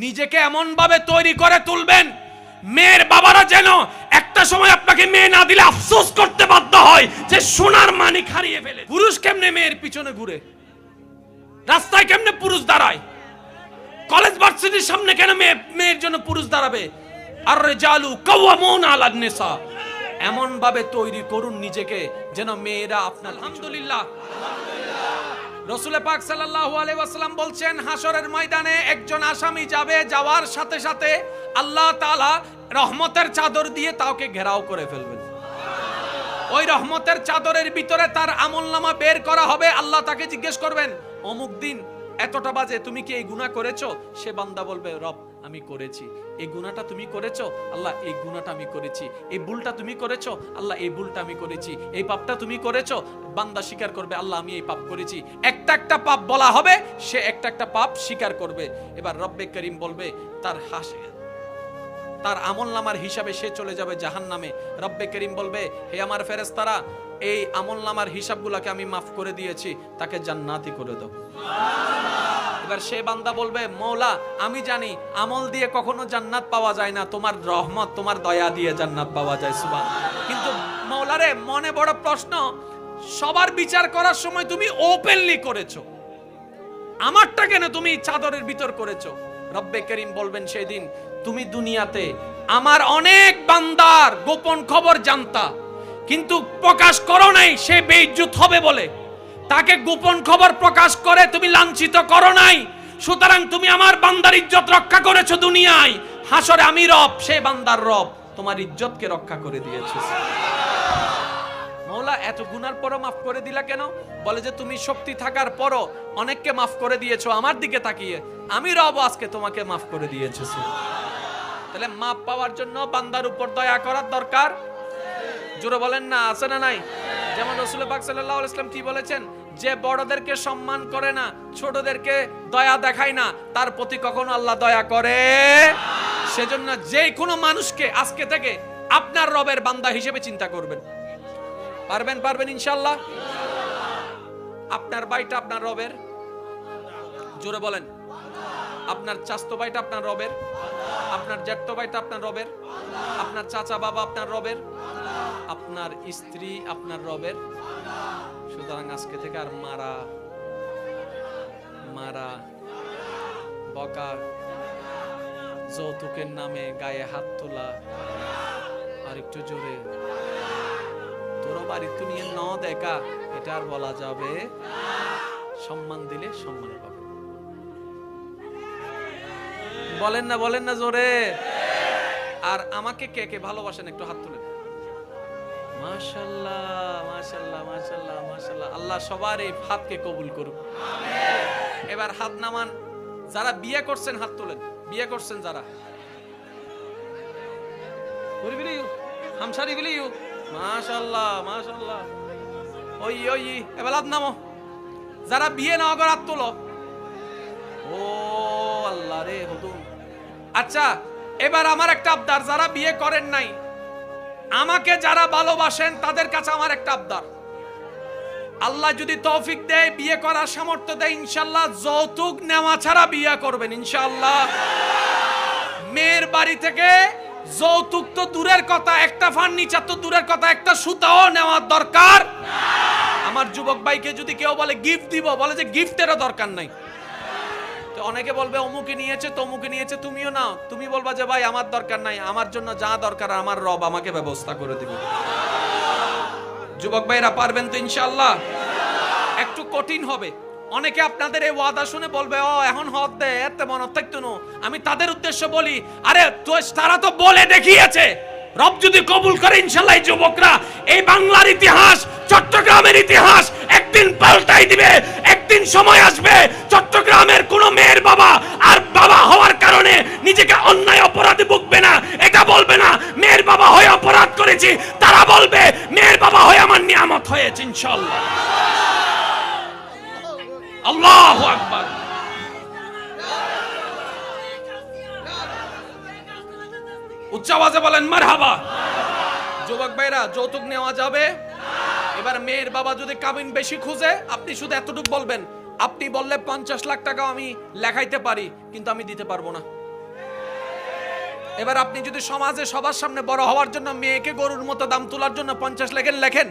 নিজেকে এমন ভাবে তৈরি করে তুলবেন মেয়ের বাবারা যেন একটা সময় আপনাকে মেয়ে না দিলে আফসোস করতে বাধ্য হয় যে সোনার মানিক হারিয়ে ফেলে। পুরুষ কেমনে মেয়ের পিছনে ঘুরে, রাস্তায় কেমনে পুরুষ দাঁড়ায়, কলেজ ভার্সিটির সামনে কেন মেয়ের জন্য পুরুষ দাঁড়াবে? আর রিজালু কাওয়ামুন আলান নিসা। এমন ভাবে তৈরি করুন নিজেকে যেন মেয়েরা আপনার। আলহামদুলিল্লাহ, রাসূল পাক সাল্লাল্লাহু আলাইহি ওয়াসাল্লাম বলছেন হাসরের ময়দানে একজন আসামি যাবে, যাওয়ার সাথে সাথে আল্লাহ তাআলা রহমতের চাদর দিয়ে তাকে ঘেরাও করে ফেলবেন। ওই রহমতের চাদরের ভিতরে তার আমলনামা বের করা হবে। আল্লাহ তাকে জিজ্ঞেস করবেন, অমুক দিন এতটা বাজে তুমি কি এই গুনাহ করেছো? সে বান্দা বলবে, রব আমি করেছি। এই গুনাহটা তুমি করেছো? আল্লাহ এই গুনাহটা আমি করেছি। এই ভুলটা তুমি করেছো? আল্লাহ এই ভুলটা আমি করেছি। এই পাপটা তুমি করেছো? বান্দা স্বীকার করবে, আল্লাহ আমি এই পাপ করেছি। একটা একটা পাপ বলা হবে, সে একটা একটা পাপ স্বীকার করবে। এবার রব্বে করিম বলবে, তার আমলনামার হিসাবে সে চলে যাবে জাহান্নামে। রব্বে করিম বলবে, হে আমার ফেরেশতারা, এই আমলনামার হিসাবগুলোকে আমি মাফ করে দিয়েছি, তাকে জান্নাতি করে দাও। এবার সে বান্দা বলবে, মওলা আমি জানি আমল দিয়ে কখনো জান্নাত পাওয়া যায় না, তোমার রহমত তোমার দয়া দিয়ে জান্নাত পাওয়া যায়। সুবহানাল্লাহ। কিন্তু মওলা রে, মনে বড় প্রশ্ন, সবার বিচার করার সময় তুমি ওপেনলি করেছো, আমারটা কেন তুমি চাদরের ভিতর করেছো? রব্বে করিম বলবেন সেদিন, তুমি দুনিয়াতে আমার অনেক বান্দার গোপন খবর জানতা, কিন্তু প্রকাশ করো নাই, সে বেইজ্জত হবে বলে। তাকে গোপন খবর প্রকাশ করে তুমি লাঞ্ছিত করো নাই, সুতরাং তুমি আমার বান্দার ইজ্জত রক্ষা করেছো দুনিয়ায়। হাসরে আমি রব, সে বান্দার রব, তোমার ইজ্জতকে রক্ষা করে দিয়েছে। মওলা এত গুনার পরও মাফ করে দিলা কেন? বলে যে তুমি শক্তি থাকার পরও অনেককে মাফ করে দিয়েছো আমার দিকে তাকিয়ে, আমি রব আজকে তোমাকে মাফ করে দিয়েছি। তাহলে মাফ পাওয়ার জন্য বান্দার উপর দয়া করার দরকার। জোরে বলেন না, আছে না নাই? যেমন রাসূল পাক সাল্লাল্লাহু আলাইহি ওয়াসাল্লাম কি বলেছেন, যে বড়দেরকে সম্মান করে না, ছোটদেরকে দয়া দেখায় না, তার প্রতি কখনো আল্লাহ দয়া করে। সেজন্য যে কোনো মানুষকে আজকে থেকে আপনার রবের বান্দা হিসেবে চিন্তা করবেন। পারবেন ইনশাআল্লাহ। আপনার ভাইটা আপনার রবের, জোরে বলেন। আপনার চাচতো ভাইটা আপনার রবের, আপনার জ্যাঠতো ভাইটা আপনার রবের, আপনার চাচা বাবা আপনার রবের, আপনার স্ত্রী আপনার রবের। সুতরাং আজকে থেকে আর মারা বকা, যৌতুকের নামে গায়ে হাত তোলা, আর একটু জোরে তোর বাড়ি তুই নিয়ে ন দেখা, এটা আর বলা যাবে। সম্মান দিলে সম্মান পাবে। বলেন না জোরে। আর আমাকে কে কে ভালোবাসেন একটু হাত তুলেন। মাশাআল্লাহ মাশাআল্লাহ মাশাআল্লাহ মাশাআল্লাহ। আল্লাহ সবার এই হাতকে কবুল করুক। আমিন। এবার হাত নামান। যারা বিয়ে করছেন হাত তুলেন। বিয়ে করছেন যারা, হামসারি বিলিউ, মাশাআল্লাহ মাশাআল্লাহ। ওই এবার হাত নামো। যারা বিয়ে না করে হাত তোলো। ও আল্লাহ রে হুদুম। আচ্ছা, এবার আমার একটা আবদার, যারা বিয়ে করেন নাই, আমাকে যারা ভালোবাসেন তাদের কাছে আমার একটা আবদার, আল্লাহ যদি তৌফিক দেয়, বিয়ে করার সামর্থ্য দেয়, ইনশাআল্লাহ যৌতুক নেওয়া ছাড়া বিয়ে করবেন ইনশাআল্লাহ। মেয়ের বাড়ি থেকে যৌতুক তো দূরের কথা, একটা ফার্নিচার তো দূরের কথা, একটা সুতাও নেওয়ার দরকার। আমার যুবক ভাইকে যদি কেউ বলে গিফট দিব, বলে যে গিফটেরও দরকার নাই। তো অনেকে বলবে অমুকে নিয়েছে তমুকে নিয়েছে, তুমিও নাও। তুমি বলবা যে ভাই আমার দরকার নাই, আমার জন্য যা দরকার আমার রব আমাকে ব্যবস্থা করে দিবে। যুবক ভাইরা পারবেন তো ইনশাআল্লাহ? একটু কঠিন হবে। অনেকে আপনাদের এই ওয়াদা শুনে বলবে, ও এখন হদ দে, এতে মনে থাকতো না। আমি তাদের উদ্দেশ্য বলি, আরে তারা তো বলে দেখিয়েছে, রব যদি কবুল করে ইনশাআল্লাহ এই যুবকরা এই বাংলার ইতিহাস, চট্টগ্রামের ইতিহাস একদিন পাল্টাই দিবে। একদিন সময় আসবে চট্টগ্রামের কোন মেয়ের বাবা আর বাবা হওয়ার কারণে নিজেকে অন্যায় অপরাধে ভুগবে না। এটা বলবে না মেয়ের বাবা হয়ে অপরাধ করেছি, তারা বলবে মেয়ের বাবা হয়ে আমার নিয়ামত হয়েছে ইনশাআল্লাহ। আল্লাহু আকবার। উচ্চ আওয়াজে বলেন মারহাবা। যুবক ভাইরা, যৌতুক নেওয়া যাবে। এবার মেয়ের বাবা যদি কাবিন বেশি খুঁজে, আপনি শুধু এতটুকু বলবেন, আপনি বললে 50 লাখ টাকা আমি লেখাইতে পারি, কিন্তু আমি দিতে পারবো না। এবার আপনি যদি সমাজে সবার সামনে বড় হওয়ার জন্য মেয়েকে গরুর মতো দাম তোলার জন্য 50 লেখেন,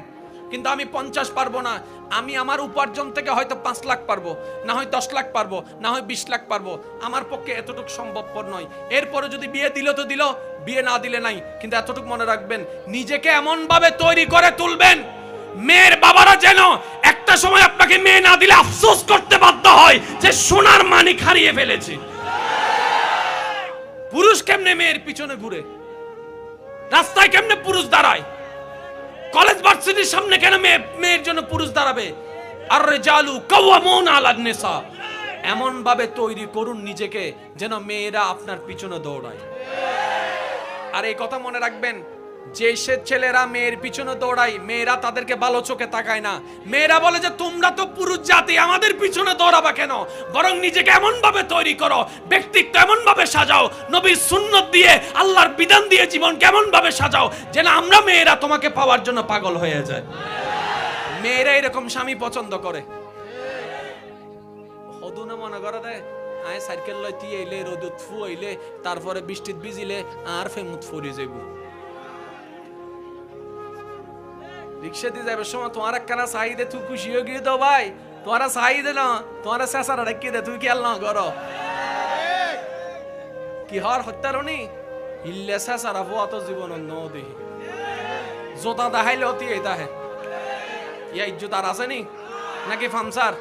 কিন্তু আমি 50 পারবো না, আমি আমার উপার্জন থেকে হয়তো 5 লাখ পারবো, না হয় 10 লাখ পারবো, না হয় 20 লাখ পারবো, আমার পক্ষে এতটুকু সম্ভবপর নয়। এরপরে যদি বিয়ে দিল তো দিল, বিয়ে না দিলে নাই, কিন্তু এতটুকু মনে রাখবেন, নিজেকে এমন ভাবে তৈরি করে তুলবেন মেয়ের বাবারা যেন একটা সময় আপনাকে মেয়ে না দিলে আফসোস করতে বাধ্য হয় যে সোনার মানিক হারিয়ে ফেলেছে। পুরুষ কেমনে মেয়ের পিছনে ঘুরে, রাস্তায় কেমনে পুরুষ দাঁড়ায়, কলেজ ভার্সিটির সামনে কেন মেয়ের জন্য পুরুষ দাঁড়াবে? আর রিজালু কাওয়ামুনা আলান নিসা, এমন ভাবে তৈরি করুন নিজেকে যেন মেয়েরা আপনার পিছনে দৌড়ায়। আর এই কথা মনে রাখবেন, যে সে ছেলেরা মেয়ের পিছনে দৌড়ায়, মেয়েরা তাদেরকে ভালো চোখে তাকায় না। মেয়েরা বলে যে তোমরা তো পুরুষ জাতি, আমাদের পিছনে দৌড়াবা কেন? বরং নিজেকে এমন ভাবে তৈরি করো, ব্যক্তিত্ব এমন ভাবে সাজাও, নবীর সুন্নত দিয়ে, আল্লাহর বিধান দিয়ে জীবন কেমন ভাবে সাজাও যেন আমরা মেয়েরা তোমাকে পাওয়ার জন্য পাগল হয়ে যায়। মেয়েরা এরকম স্বামী পছন্দ করে। হদু না মনে করে দেয় আয় সাইকেল লইতে এলে রোদুত ফু হইলে তারপরে বৃষ্টিত ভিজিলে আর ফেমুত ফুরি যাইব। রিক্সা দিয়ে যাবে সময় তোমার একখানা চাহিদে তুই খুশি হয়ে গিয়ে দাও ভাই, তোমার চাহিদে না, তোমার চেঁচারা রেখে দে, তুই কি আল্লাহ করো কি হর হত্যারণী ইল্লে চেঁচারা ফোয়া তো জীবন নদী জোতা দেখাইলে অতি এই তাহে ইয়া ইজ্জত আর আছে নি নাকি ফামসার?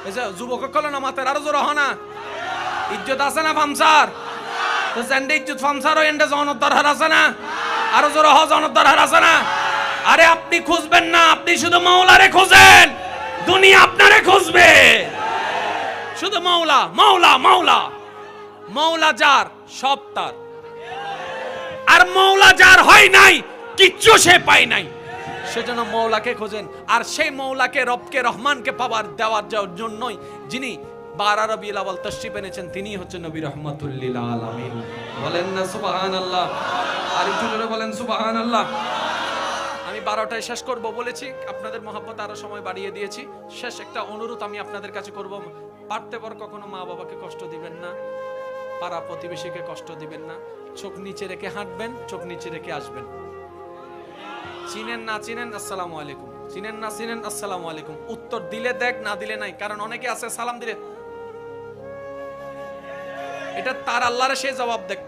এই যে যুবক কল না মাতের আরো জোর হনা ইজ্জত আছে না ফামসার? তো সেন্ডে ইজ্জত ফামসার ও এন্ডে জনত দরহার আছে না? আরো জোর হ জনত দরহার আছে না? আরে আপনি খুঁজবেন না, আপনি শুধু মাওলারে খোঁজেন, দুনিয়া আপনারে খুঁজবে। শুধু মাওলা মাওলা মাওলা, মাওলা যার সব তার। আর মাওলা যার হয় নাই কিচ্ছু সে পায় নাই, সেজন্য মাওলাকে খোঁজেন। আর সেই মাওলাকে রবকে রহমানকে পাওয়ার দেওয়ার জন্যই যিনি 12 রবিউল আউয়াল তাশরীফ এনেছেন তিনি হচ্ছেন নবী রাহমাতুল লিল আলামিন। বলেন না সুবহানাল্লাহ, আর একটু জোরে বলেন সুবহানাল্লাহ। আমি 12টায় শেষ করব বলেছি, আপনাদের মহব্বত আরো সময় বাড়িয়ে দিয়েছি। শেষ একটা অনুরোধ আমি আপনাদের কাছে করব, পারতে পার কখনো মা বাবাকে কষ্ট দিবেন না, পাড়া প্রতিবেশীকে কষ্ট দিবেন না, চোখ নিচে রেখে হাঁটবেন, চোখ নিচে রেখে আসবেন। চিনেন না চিনেন আসসালামু আলাইকুম, চিনেন না চিনেন আসসালামু আলাইকুম, উত্তর দিলে দেখ, না দিলে নাই। কারণ অনেকে আছে সালাম দিলে এটা তার আল্লাহরে সে জবাব দেখ,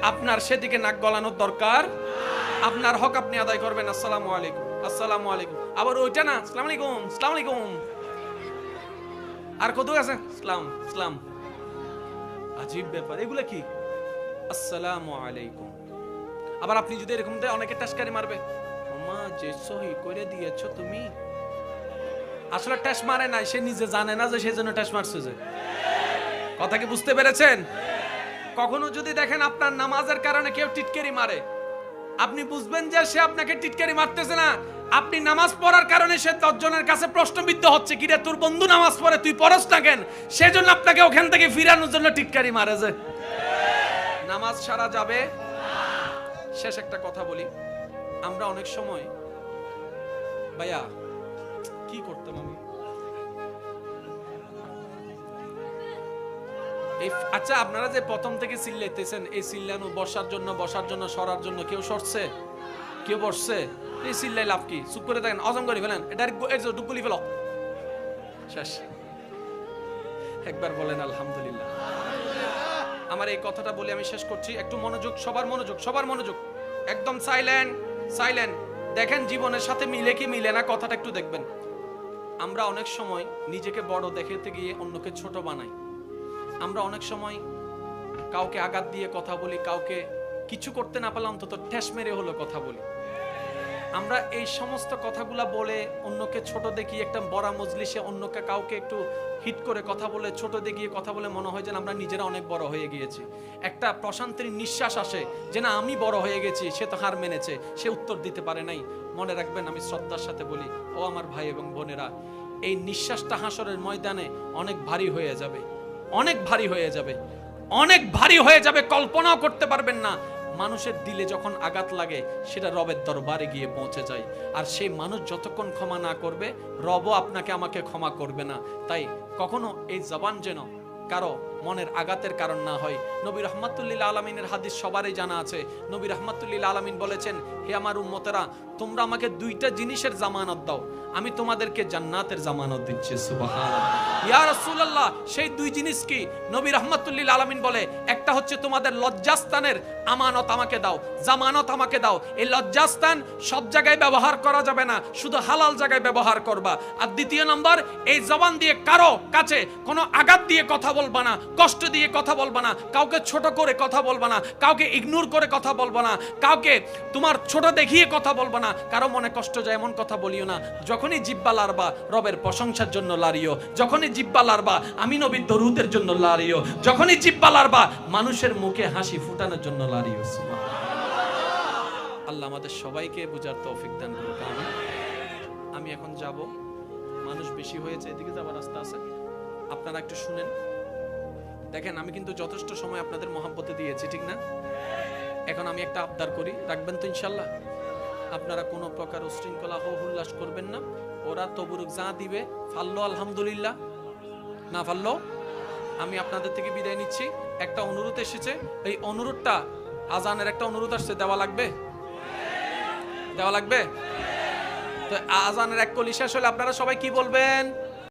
আপনার সেদিকে নাক গলানোর দরকার। আপনার হক আপনি আদায় করবেন, আসসালামু আলাইকুম আসসালামু আলাইকুম। আবার ওইটা না আসসালামু আলাইকুম আসসালামু আলাইকুম, আর কত আছে সালাম সালাম, আজীব ব্যাপার এগুলা কি আসসালামু আলাইকুম। আবার আপনি যদি এরকম দেয় অনেকে টাসকারি মারবে, ওমা যে সহি করে দিয়েছো তুমি, আসলে টাস মারে নাই, সে নিজে জানে না যে সেজন্য টাস মারছে। যে কথা কি বুঝতে পেরেছেন? কখনো যদি দেখেন আপনার নামাজের কারণে কেউ টিটকারি মারে, আপনি বুঝবেন যে সে আপনাকে টিটকারি মারতেছে না, আপনি নামাজ পড়ার কারণে সে 10 জনের কাছে প্রশ্নবিদ্ধ হচ্ছে, কিরে তোর বন্ধু নামাজ পড়ে তুই পড়স না কেন, সেজন্য আপনাকে ওখান থেকে ফিরানোর জন্য টিটকারি মারে। যে নামাজ সারা যাবে। শেষ একটা কথা বলি, আমরা অনেক সময় ভাইয়া কি করতাম আমি, আচ্ছা আপনারা যে প্রথম থেকে চিল্লাইতেছেন, এই চিল্লানো বসার জন্য সরার জন্য কেউ সরছে, কেউ বসছে, এই চিল্লাই লাভ কি? চুপ করে থাকেন, অজম করে ফেলেন, এটা ডুবগুলি ফেল, শেষ। একবার বলেন আলহামদুলিল্লাহ। আমার এই কথাটা বলে আমি শেষ করছি, একটু মনোযোগ, সবার মনোযোগ, সবার মনোযোগ, একদম সাইলেন্ট সাইলেন্ট। দেখেন জীবনের সাথে মিলে কি মিলে না, কথাটা একটু দেখবেন। আমরা অনেক সময় নিজেকে বড় দেখাতে গিয়ে অন্যকে ছোট বানাই। আমরা অনেক সময় কাউকে আঘাত দিয়ে কথা বলি, কাউকে কিছু করতে না পারলে অন্তত ঠেস মেরে হলো কথা বলি। আমরা এই সমস্ত কথাগুলা বলে অন্যকে ছোট দেখিয়ে, একটা বড় মজলিসে অন্যকে কাউকে একটু হিট করে কথা বলে, ছোট দেখিয়ে কথা বলে মনে হয় যেন আমরা নিজেরা অনেক বড় হয়ে গিয়েছি। একটা প্রশান্তির নিঃশ্বাস আসে যে না আমি বড় হয়ে গেছি, সে তো হার মেনেছে, সে উত্তর দিতে পারে নাই। মনে রাখবেন, আমি শ্রদ্ধার সাথে বলি, ও আমার ভাই এবং বোনেরা, এই নিঃশ্বাসটা হাসরের ময়দানে অনেক ভারী হয়ে যাবে, অনেক ভারী হয়ে যাবে, অনেক ভারী হয়ে যাবে, কল্পনাও করতে পারবেন না। মানুষের দিলে যখন আঘাত লাগে সেটা রবের দরবারে গিয়ে পৌঁছে যায়। আর সেই মানুষ যতক্ষণ ক্ষমা না করবে, রবও আপনাকে আমাকে ক্ষমা করবে না। তাই কখনো এই জবান যেন কারো মনের আঘাতের কারণ না হয়। নবী রাহমাতুল লিল আলামিনের হাদিস সবারই জানা আছে। নবী রাহমাতুল লিল আলামিন বলেছেন, হে আমার উম্মতেরা, তোমরা আমাকে দুইটা জিনিসের জামানত দাও, আমি তোমাদেরকে জান্নাতের জামানত দিচ্ছি। সুবহানাল্লাহ। ইয়া রাসূলুল্লাহ, সেই দুই জিনিস কি? নবী রাহমাতুল লিল আলামিন বলে, একটা হচ্ছে তোমাদের লজ্জাস্থানের আমানত আমাকে দাও, জামানত আমাকে দাও। এই লজ্জাস্থান সব জায়গায় ব্যবহার করা যাবে না, শুধু হালাল জায়গায় ব্যবহার করবা। আর দ্বিতীয় নম্বর, এই জবান দিয়ে কারো কাছে কোনো আঘাত দিয়ে কথা বলবা না, কষ্ট দিয়ে কথা বলবা না, কাউকে ছোট করে কথা বলবা না, কাউকে ইগনোর করে কথা বলবা না, কাউকে তোমার ছোট দেখিয়ে কথা বলবা না, কারো মনে কষ্ট যায় এমন কথা বলিও না। যখনই জিহ্বা লাড়বা রবের প্রশংসার জন্য লাড়িও, যখনই জিহ্বা লাড়বা আমি নবীর দরুদের জন্য লাড়িও, যখনই জিহ্বা লাড়বা মানুষের মুখে হাসি ফুটানোর জন্য লাড়িও। আল্লাহ আমাদের সবাইকে বুঝার তৌফিক দান করুক। আমি এখন যাব, মানুষ বেশি হয়েছে, এদিকে যাবার রাস্তা আছে, আপনারা একটু শুনেন। দেখেন, আমি কিন্তু যথেষ্ট সময় আপনাদের মহব্বতে দিয়েছি, ঠিক না? এখন আমি একটা আবদার করি, রাখবেন তো ইনশাল্লাহ? আপনারা কোনো প্রকার উশৃঙ্খলা হো হুল্লাস করবেন না। ওরা তবুরুক যা দিবে ফাললো আলহামদুলিল্লাহ, না ফাললো আমি আপনাদের থেকে বিদায় নিচ্ছি। একটা অনুরোধ এসেছে, এই অনুরোধটা, আজানের একটা অনুরোধ আসছে, দেওয়া লাগবে? দেওয়া লাগবে তো? আজানের এক কলি শেষ হলে আপনারা সবাই কি বলবেন?